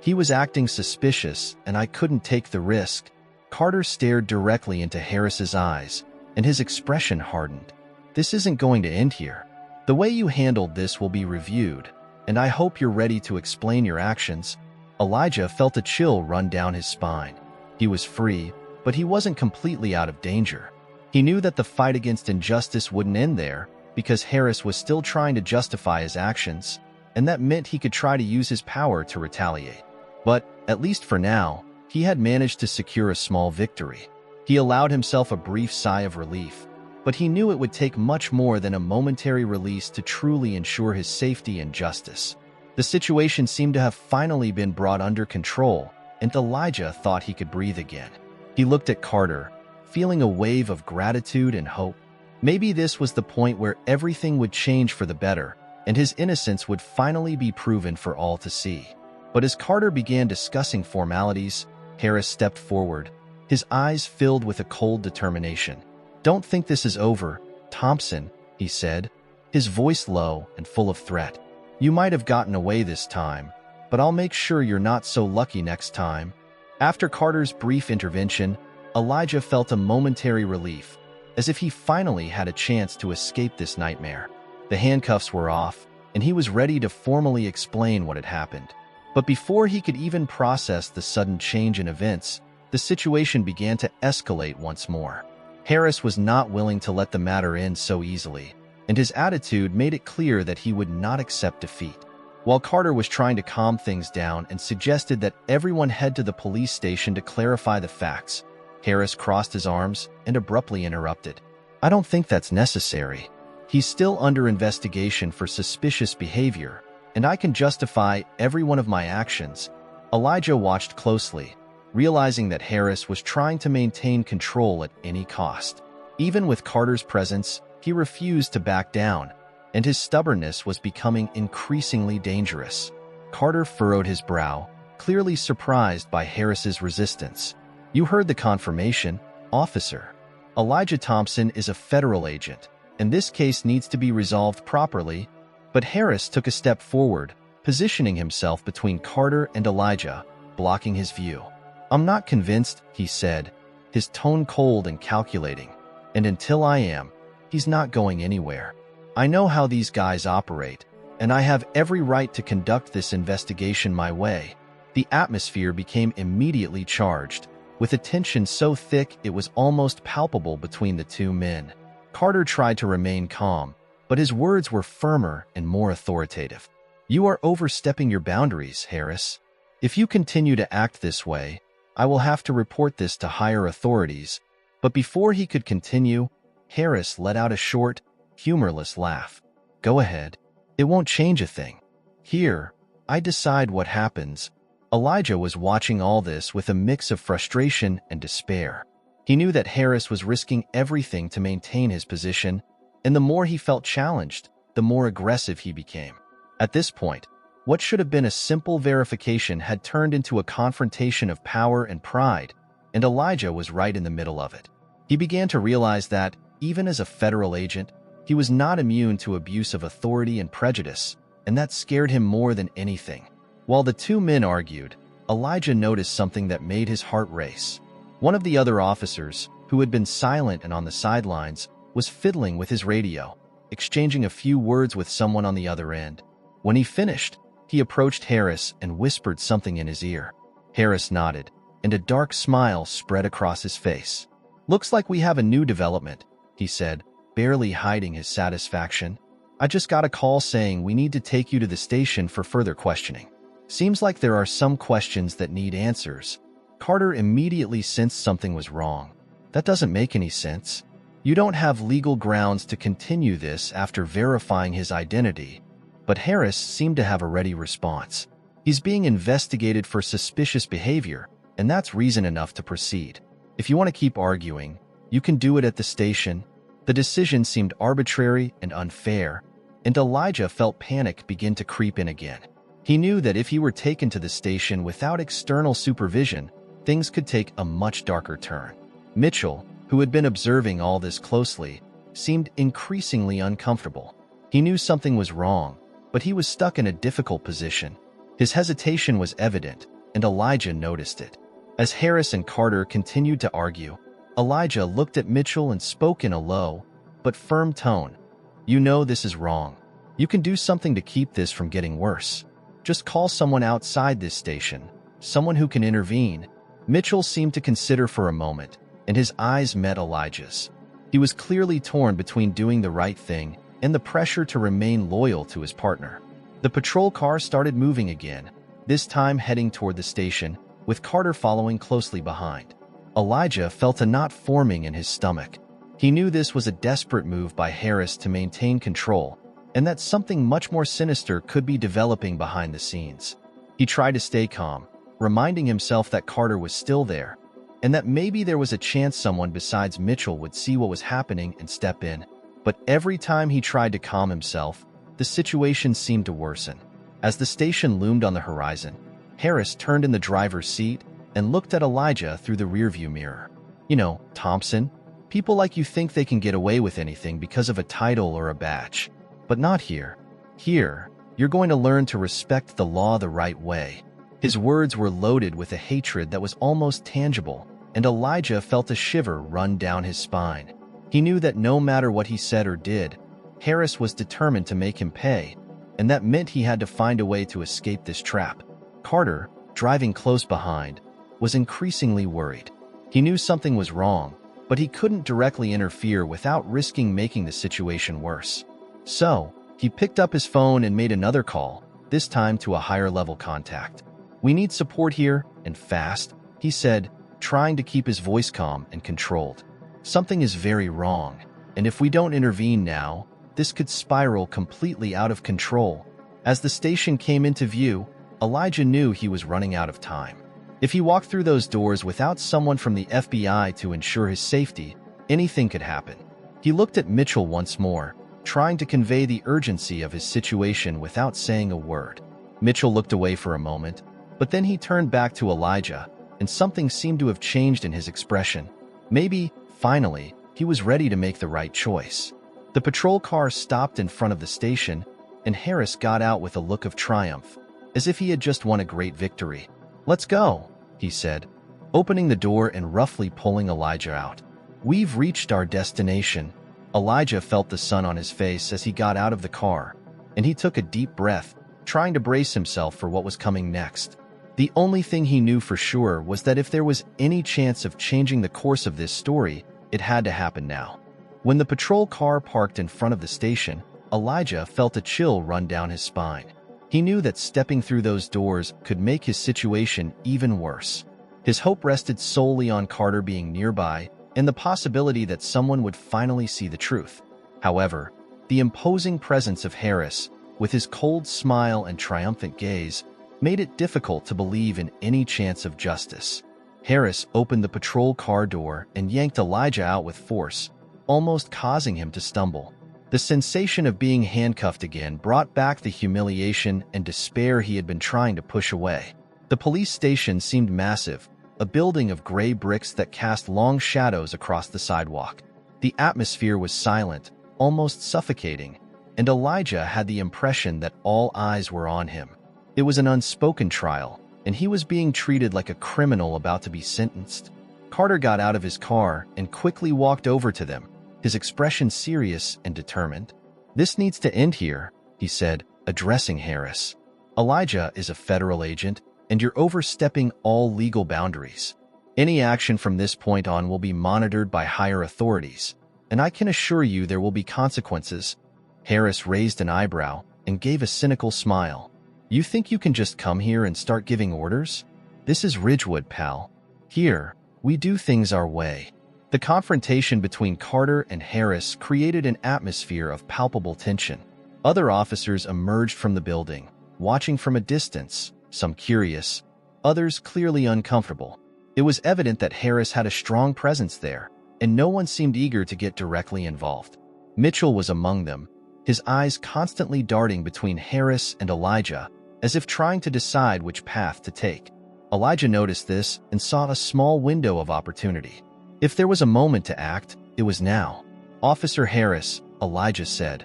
He was acting suspicious, and I couldn't take the risk." Carter stared directly into Harris's eyes, and his expression hardened. "This isn't going to end here. The way you handled this will be reviewed, and I hope you're ready to explain your actions." Elijah felt a chill run down his spine. He was free, but he wasn't completely out of danger. He knew that the fight against injustice wouldn't end there, because Harris was still trying to justify his actions, and that meant he could try to use his power to retaliate. But, at least for now, he had managed to secure a small victory. He allowed himself a brief sigh of relief, but he knew it would take much more than a momentary release to truly ensure his safety and justice. The situation seemed to have finally been brought under control, and Elijah thought he could breathe again. He looked at Carter, feeling a wave of gratitude and hope. Maybe this was the point where everything would change for the better, and his innocence would finally be proven for all to see. But as Carter began discussing formalities, Harris stepped forward, his eyes filled with a cold determination. "Don't think this is over, Thompson," he said, his voice low and full of threat. "You might have gotten away this time, but I'll make sure you're not so lucky next time." After Carter's brief intervention, Elijah felt a momentary relief, as if he finally had a chance to escape this nightmare. The handcuffs were off, and he was ready to formally explain what had happened. But before he could even process the sudden change in events, the situation began to escalate once more. Harris was not willing to let the matter end so easily, and his attitude made it clear that he would not accept defeat. While Carter was trying to calm things down and suggested that everyone head to the police station to clarify the facts, Harris crossed his arms and abruptly interrupted. "I don't think that's necessary. He's still under investigation for suspicious behavior, and I can justify every one of my actions." Elijah watched closely, realizing that Harris was trying to maintain control at any cost. Even with Carter's presence, he refused to back down, and his stubbornness was becoming increasingly dangerous. Carter furrowed his brow, clearly surprised by Harris's resistance. "You heard the confirmation, officer. Elijah Thompson is a federal agent, and this case needs to be resolved properly." But Harris took a step forward, positioning himself between Carter and Elijah, blocking his view. "I'm not convinced," he said, his tone cold and calculating. "And until I am, he's not going anywhere. I know how these guys operate, and I have every right to conduct this investigation my way." The atmosphere became immediately charged, with a tension so thick it was almost palpable between the two men. Carter tried to remain calm, but his words were firmer and more authoritative. "You are overstepping your boundaries, Harris. If you continue to act this way, I will have to report this to higher authorities." But before he could continue, Harris let out a short, humorless laugh. "Go ahead. It won't change a thing. Here, I decide what happens." Elijah was watching all this with a mix of frustration and despair. He knew that Harris was risking everything to maintain his position, and the more he felt challenged, the more aggressive he became. At this point, what should have been a simple verification had turned into a confrontation of power and pride, and Elijah was right in the middle of it. He began to realize that, even as a federal agent, he was not immune to abuse of authority and prejudice, and that scared him more than anything. While the two men argued, Elijah noticed something that made his heart race. One of the other officers, who had been silent and on the sidelines, was fiddling with his radio, exchanging a few words with someone on the other end. When he finished, he approached Harris and whispered something in his ear. Harris nodded, and a dark smile spread across his face. "Looks like we have a new development," he said, barely hiding his satisfaction. "I just got a call saying we need to take you to the station for further questioning. Seems like there are some questions that need answers." Carter immediately sensed something was wrong. "That doesn't make any sense. You don't have legal grounds to continue this after verifying his identity." But Harris seemed to have a ready response. "He's being investigated for suspicious behavior, and that's reason enough to proceed. If you want to keep arguing, you can do it at the station." The decision seemed arbitrary and unfair, and Elijah felt panic begin to creep in again. He knew that if he were taken to the station without external supervision, things could take a much darker turn. Mitchell, who had been observing all this closely, seemed increasingly uncomfortable. He knew something was wrong, but he was stuck in a difficult position. His hesitation was evident, and Elijah noticed it. As Harris and Carter continued to argue, Elijah looked at Mitchell and spoke in a low, but firm tone. "You know this is wrong. You can do something to keep this from getting worse. Just call someone outside this station, someone who can intervene." Mitchell seemed to consider for a moment, and his eyes met Elijah's. He was clearly torn between doing the right thing and the pressure to remain loyal to his partner. The patrol car started moving again, this time heading toward the station, with Carter following closely behind. Elijah felt a knot forming in his stomach. He knew this was a desperate move by Harris to maintain control, and that something much more sinister could be developing behind the scenes. He tried to stay calm, reminding himself that Carter was still there, and that maybe there was a chance someone besides Mitchell would see what was happening and step in. But every time he tried to calm himself, the situation seemed to worsen. As the station loomed on the horizon, Harris turned in the driver's seat and looked at Elijah through the rearview mirror. "You know, Thompson, people like you think they can get away with anything because of a title or a badge. But not here. Here, you're going to learn to respect the law the right way." His words were loaded with a hatred that was almost tangible, and Elijah felt a shiver run down his spine. He knew that no matter what he said or did, Harris was determined to make him pay, and that meant he had to find a way to escape this trap. Carter, driving close behind, was increasingly worried. He knew something was wrong, but he couldn't directly interfere without risking making the situation worse. So, he picked up his phone and made another call, this time to a higher-level contact. "We need support here, and fast," he said, trying to keep his voice calm and controlled. "Something is very wrong, and if we don't intervene now, this could spiral completely out of control." As the station came into view, Elijah knew he was running out of time. If he walked through those doors without someone from the FBI to ensure his safety, anything could happen. He looked at Mitchell once more, trying to convey the urgency of his situation without saying a word. Mitchell looked away for a moment, but then he turned back to Elijah, and something seemed to have changed in his expression. Maybe, finally, he was ready to make the right choice. The patrol car stopped in front of the station, and Harris got out with a look of triumph, as if he had just won a great victory. "Let's go," he said, opening the door and roughly pulling Elijah out. "We've reached our destination." Elijah felt the sun on his face as he got out of the car, and he took a deep breath, trying to brace himself for what was coming next. The only thing he knew for sure was that if there was any chance of changing the course of this story, it had to happen now. When the patrol car parked in front of the station, Elijah felt a chill run down his spine. He knew that stepping through those doors could make his situation even worse. His hope rested solely on Carter being nearby and the possibility that someone would finally see the truth. However, the imposing presence of Harris, with his cold smile and triumphant gaze, made it difficult to believe in any chance of justice. Harris opened the patrol car door and yanked Elijah out with force, almost causing him to stumble. The sensation of being handcuffed again brought back the humiliation and despair he had been trying to push away. The police station seemed massive, a building of gray bricks that cast long shadows across the sidewalk. The atmosphere was silent, almost suffocating, and Elijah had the impression that all eyes were on him. It was an unspoken trial, and he was being treated like a criminal about to be sentenced. Carter got out of his car and quickly walked over to them, his expression serious and determined. "This needs to end here," he said, addressing Harris. "Elijah is a federal agent, and you're overstepping all legal boundaries. Any action from this point on will be monitored by higher authorities, and I can assure you there will be consequences." Harris raised an eyebrow and gave a cynical smile. "You think you can just come here and start giving orders? This is Ridgewood, pal. Here, we do things our way." The confrontation between Carter and Harris created an atmosphere of palpable tension. Other officers emerged from the building, watching from a distance, some curious, others clearly uncomfortable. It was evident that Harris had a strong presence there, and no one seemed eager to get directly involved. Mitchell was among them, his eyes constantly darting between Harris and Elijah, as if trying to decide which path to take. Elijah noticed this and saw a small window of opportunity. If there was a moment to act, it was now. "Officer Harris," Elijah said,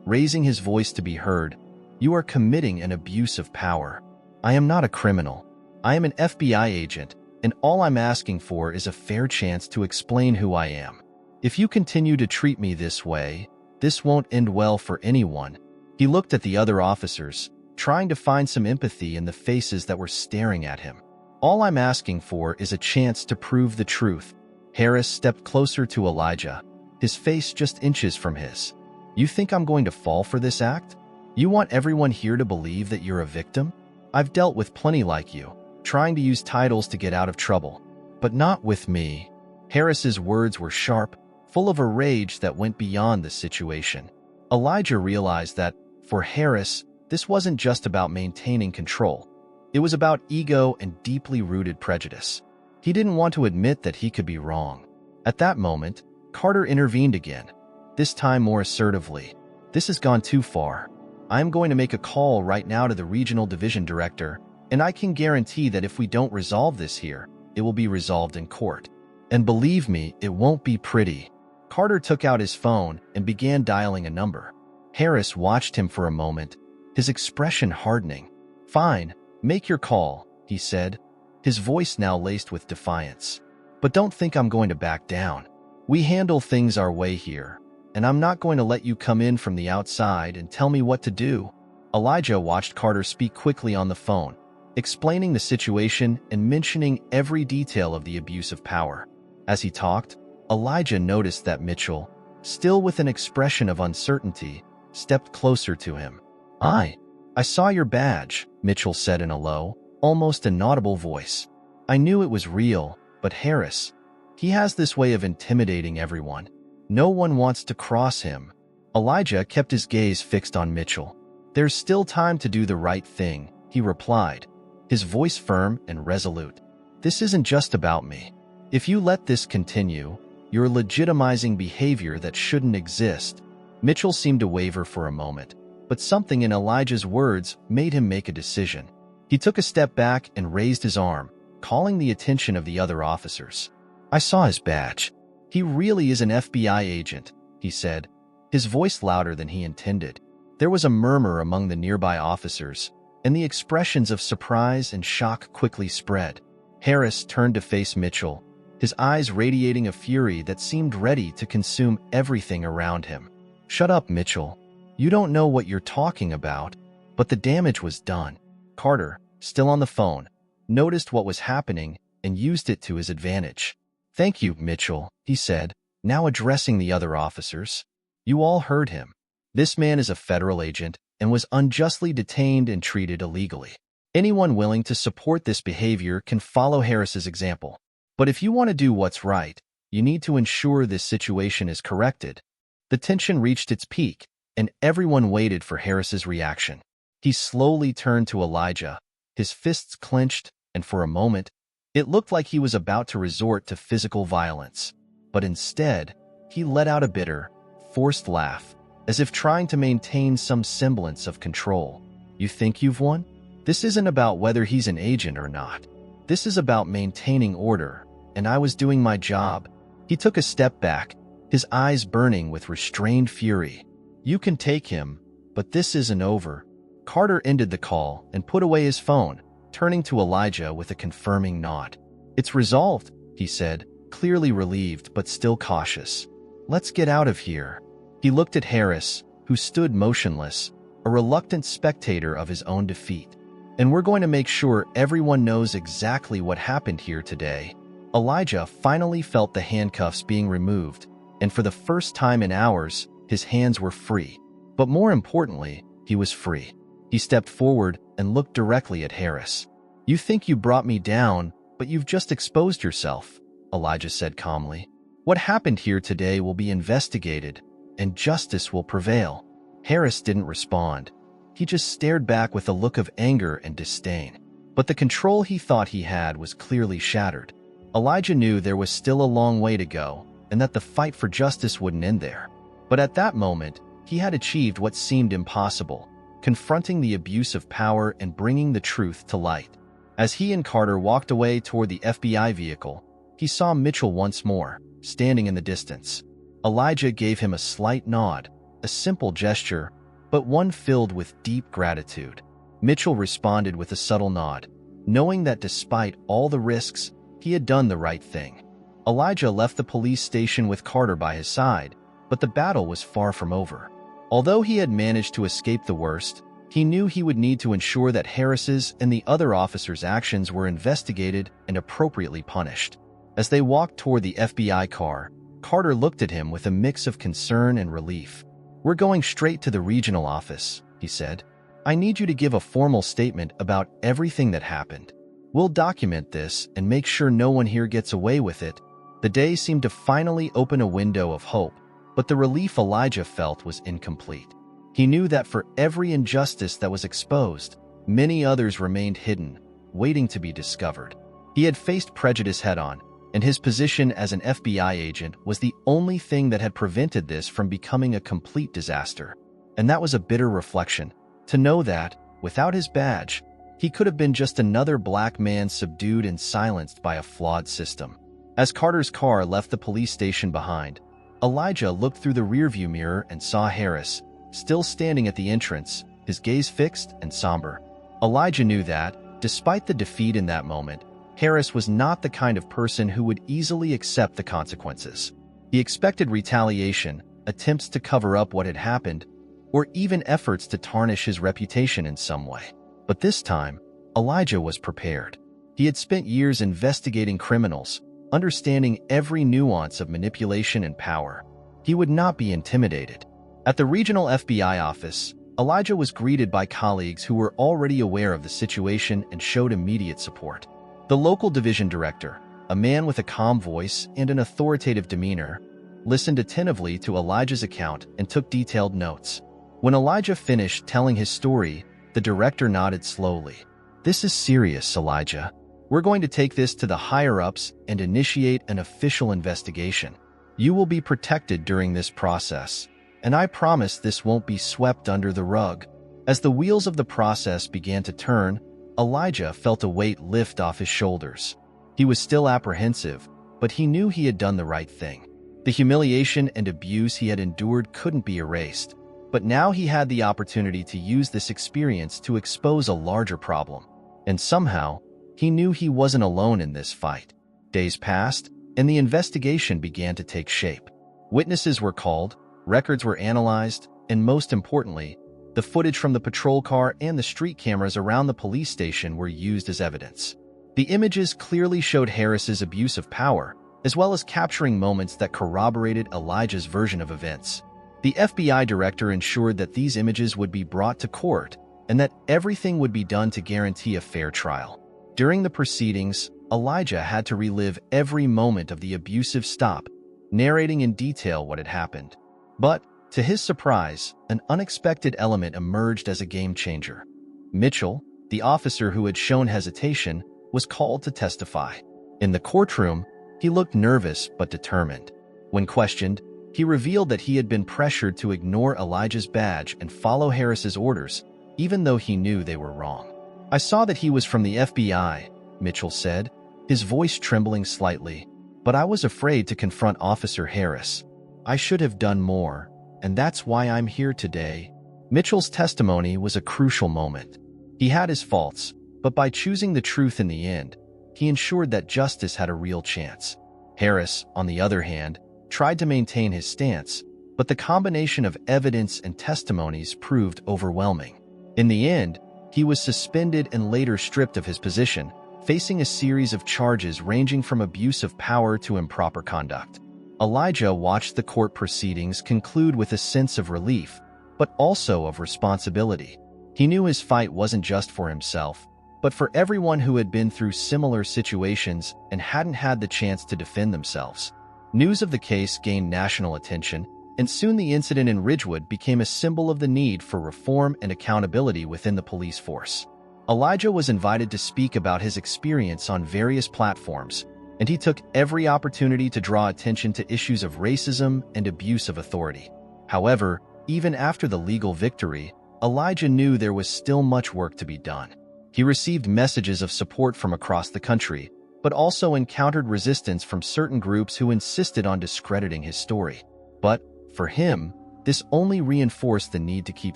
raising his voice to be heard, "you are committing an abuse of power. I am not a criminal. I am an FBI agent, and all I'm asking for is a fair chance to explain who I am. If you continue to treat me this way, this won't end well for anyone." He looked at the other officers, trying to find some empathy in the faces that were staring at him. "All I'm asking for is a chance to prove the truth." Harris stepped closer to Elijah, his face just inches from his. "You think I'm going to fall for this act? You want everyone here to believe that you're a victim? I've dealt with plenty like you, trying to use titles to get out of trouble. But not with me." Harris's words were sharp, full of a rage that went beyond the situation. Elijah realized that, for Harris, this wasn't just about maintaining control. It was about ego and deeply rooted prejudice. He didn't want to admit that he could be wrong. At that moment, Carter intervened again, this time more assertively. "This has gone too far. I'm going to make a call right now to the regional division director, and I can guarantee that if we don't resolve this here, it will be resolved in court. And believe me, it won't be pretty." Carter took out his phone and began dialing a number. Harris watched him for a moment, his expression hardening. "Fine, make your call," he said, his voice now laced with defiance. "But don't think I'm going to back down. We handle things our way here, and I'm not going to let you come in from the outside and tell me what to do." Elijah watched Carter speak quickly on the phone, explaining the situation and mentioning every detail of the abuse of power. As he talked, Elijah noticed that Mitchell, still with an expression of uncertainty, stepped closer to him. I saw your badge," Mitchell said in a low, almost inaudible voice. "I knew it was real, but Harris, he has this way of intimidating everyone. No one wants to cross him." Elijah kept his gaze fixed on Mitchell. "There's still time to do the right thing," he replied, his voice firm and resolute. "This isn't just about me. If you let this continue, you're legitimizing behavior that shouldn't exist." Mitchell seemed to waver for a moment, but something in Elijah's words made him make a decision. He took a step back and raised his arm, calling the attention of the other officers. "I saw his badge. He really is an FBI agent," he said, his voice louder than he intended. There was a murmur among the nearby officers, and the expressions of surprise and shock quickly spread. Harris turned to face Mitchell, his eyes radiating a fury that seemed ready to consume everything around him. "Shut up, Mitchell. You don't know what you're talking about." But the damage was done. Carter, still on the phone, noticed what was happening and used it to his advantage. "Thank you, Mitchell," he said, now addressing the other officers. "You all heard him. This man is a federal agent and was unjustly detained and treated illegally. Anyone willing to support this behavior can follow Harris's example. But if you want to do what's right, you need to ensure this situation is corrected." The tension reached its peak, and everyone waited for Harris's reaction. He slowly turned to Elijah, his fists clenched, and for a moment, it looked like he was about to resort to physical violence. But instead, he let out a bitter, forced laugh, as if trying to maintain some semblance of control. "You think you've won? This isn't about whether he's an agent or not. This is about maintaining order, and I was doing my job." He took a step back, his eyes burning with restrained fury. "You can take him, but this isn't over." Carter ended the call and put away his phone, turning to Elijah with a confirming nod. "It's resolved," he said, clearly relieved but still cautious. "Let's get out of here." He looked at Harris, who stood motionless, a reluctant spectator of his own defeat. "And we're going to make sure everyone knows exactly what happened here today." Elijah finally felt the handcuffs being removed, and for the first time in hours, his hands were free. But more importantly, he was free. He stepped forward and looked directly at Harris. "You think you brought me down, but you've just exposed yourself," Elijah said calmly. "What happened here today will be investigated, and justice will prevail." Harris didn't respond. He just stared back with a look of anger and disdain. But the control he thought he had was clearly shattered. Elijah knew there was still a long way to go, and that the fight for justice wouldn't end there. But at that moment, he had achieved what seemed impossible, confronting the abuse of power and bringing the truth to light. As he and Carter walked away toward the FBI vehicle, he saw Mitchell once more, standing in the distance. Elijah gave him a slight nod, a simple gesture, but one filled with deep gratitude. Mitchell responded with a subtle nod, knowing that despite all the risks, he had done the right thing. Elijah left the police station with Carter by his side, but the battle was far from over. Although he had managed to escape the worst, he knew he would need to ensure that Harris's and the other officers' actions were investigated and appropriately punished. As they walked toward the FBI car, Carter looked at him with a mix of concern and relief. "We're going straight to the regional office," he said. "I need you to give a formal statement about everything that happened. We'll document this and make sure no one here gets away with it." The day seemed to finally open a window of hope, but the relief Elijah felt was incomplete. He knew that for every injustice that was exposed, many others remained hidden, waiting to be discovered. He had faced prejudice head-on, and his position as an FBI agent was the only thing that had prevented this from becoming a complete disaster. And that was a bitter reflection, to know that, without his badge, he could have been just another black man subdued and silenced by a flawed system. As Carter's car left the police station behind, Elijah looked through the rearview mirror and saw Harris, still standing at the entrance, his gaze fixed and somber. Elijah knew that, despite the defeat in that moment, Harris was not the kind of person who would easily accept the consequences. He expected retaliation, attempts to cover up what had happened, or even efforts to tarnish his reputation in some way. But this time, Elijah was prepared. He had spent years investigating criminals, understanding every nuance of manipulation and power. He would not be intimidated. At the regional FBI office, Elijah was greeted by colleagues who were already aware of the situation and showed immediate support. The local division director, a man with a calm voice and an authoritative demeanor, listened attentively to Elijah's account and took detailed notes. When Elijah finished telling his story, the director nodded slowly. "This is serious, Elijah. We're going to take this to the higher-ups and initiate an official investigation. You will be protected during this process." and I promise this won't be swept under the rug." As the wheels of the process began to turn, Elijah felt a weight lift off his shoulders. He was still apprehensive, but he knew he had done the right thing. The humiliation and abuse he had endured couldn't be erased, but now he had the opportunity to use this experience to expose a larger problem. And somehow, he knew he wasn't alone in this fight. Days passed, and the investigation began to take shape. Witnesses were called, records were analyzed, and most importantly, the footage from the patrol car and the street cameras around the police station were used as evidence. The images clearly showed Harris's abuse of power, as well as capturing moments that corroborated Elijah's version of events. The FBI director ensured that these images would be brought to court and that everything would be done to guarantee a fair trial. During the proceedings, Elijah had to relive every moment of the abusive stop, narrating in detail what had happened. But, to his surprise, an unexpected element emerged as a game-changer. Mitchell, the officer who had shown hesitation, was called to testify. In the courtroom, he looked nervous but determined. When questioned, he revealed that he had been pressured to ignore Elijah's badge and follow Harris's orders, even though he knew they were wrong. "I saw that he was from the FBI," Mitchell said, his voice trembling slightly, "but I was afraid to confront Officer Harris. I should have done more, and that's why I'm here today." Mitchell's testimony was a crucial moment. He had his faults, but by choosing the truth in the end, he ensured that justice had a real chance. Harris, on the other hand, tried to maintain his stance, but the combination of evidence and testimonies proved overwhelming. In the end, he was suspended and later stripped of his position, facing a series of charges ranging from abuse of power to improper conduct. Elijah watched the court proceedings conclude with a sense of relief, but also of responsibility. He knew his fight wasn't just for himself, but for everyone who had been through similar situations and hadn't had the chance to defend themselves. News of the case gained national attention, and soon the incident in Ridgewood became a symbol of the need for reform and accountability within the police force. Elijah was invited to speak about his experience on various platforms, and he took every opportunity to draw attention to issues of racism and abuse of authority. However, even after the legal victory, Elijah knew there was still much work to be done. He received messages of support from across the country, but also encountered resistance from certain groups who insisted on discrediting his story. But, for him, this only reinforced the need to keep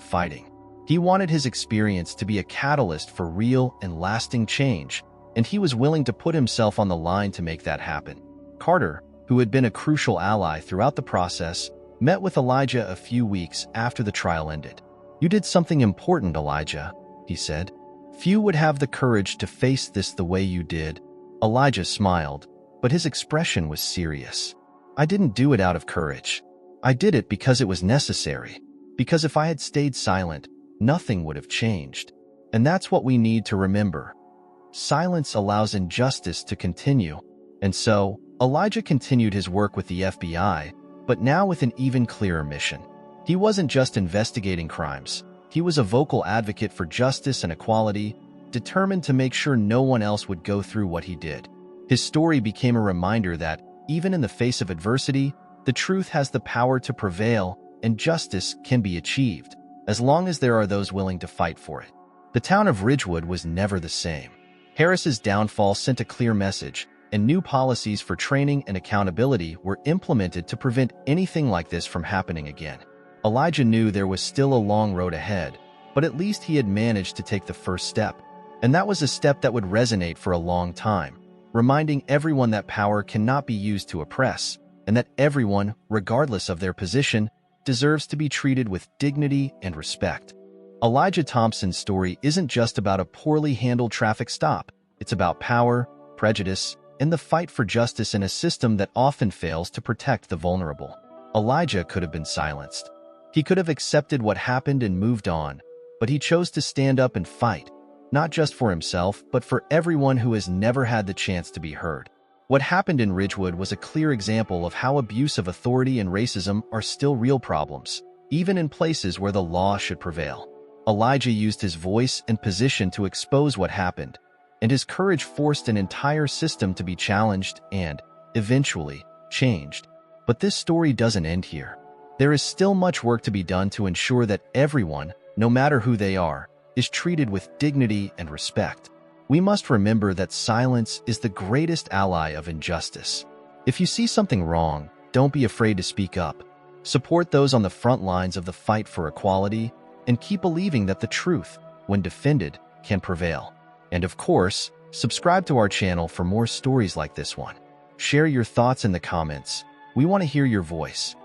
fighting. He wanted his experience to be a catalyst for real and lasting change, and he was willing to put himself on the line to make that happen. Carter, who had been a crucial ally throughout the process, met with Elijah a few weeks after the trial ended. "You did something important, Elijah," he said. "Few would have the courage to face this the way you did." Elijah smiled, but his expression was serious. "I didn't do it out of courage. I did it because it was necessary. Because if I had stayed silent, nothing would have changed. And that's what we need to remember. Silence allows injustice to continue." And so, Elijah continued his work with the FBI, but now with an even clearer mission. He wasn't just investigating crimes. He was a vocal advocate for justice and equality, determined to make sure no one else would go through what he did. His story became a reminder that, even in the face of adversity, the truth has the power to prevail and justice can be achieved, as long as there are those willing to fight for it. The town of Ridgewood was never the same. Harris's downfall sent a clear message, and new policies for training and accountability were implemented to prevent anything like this from happening again. Elijah knew there was still a long road ahead, but at least he had managed to take the first step. And that was a step that would resonate for a long time, reminding everyone that power cannot be used to oppress, and that everyone, regardless of their position, deserves to be treated with dignity and respect. Elijah Thompson's story isn't just about a poorly handled traffic stop. It's about power, prejudice, and the fight for justice in a system that often fails to protect the vulnerable. Elijah could have been silenced. He could have accepted what happened and moved on, but he chose to stand up and fight, not just for himself, but for everyone who has never had the chance to be heard. What happened in Ridgewood was a clear example of how abuse of authority and racism are still real problems, even in places where the law should prevail. Elijah used his voice and position to expose what happened, and his courage forced an entire system to be challenged and, eventually, changed. But this story doesn't end here. There is still much work to be done to ensure that everyone, no matter who they are, is treated with dignity and respect. We must remember that silence is the greatest ally of injustice. If you see something wrong, don't be afraid to speak up. Support those on the front lines of the fight for equality, and keep believing that the truth, when defended, can prevail. And of course, subscribe to our channel for more stories like this one. Share your thoughts in the comments. We want to hear your voice.